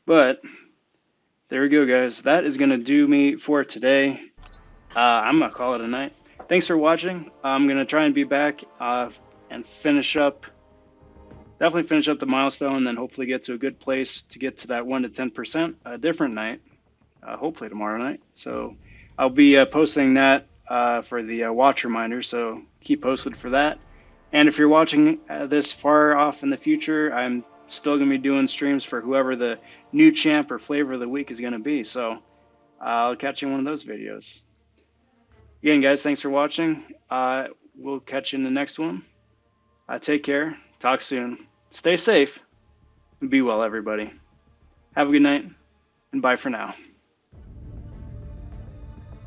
[SPEAKER 1] But there we go, guys. That is going to do me for today. I'm going to call it a night. Thanks for watching. I'm going to try and be back and finish up. Definitely finish up the milestone, and then hopefully get to a good place to get to that 1 to 10% a different night. Hopefully tomorrow night. So I'll be posting that for the watch reminder, so keep posted for that. And if you're watching this far off in the future, I'm still going to be doing streams for whoever the new champ or flavor of the week is going to be. So I'll catch you in one of those videos. Again, guys, thanks for watching. We'll catch you in the next one. Take care. Talk soon. Stay safe. And be well, everybody. Have a good night. And bye for now.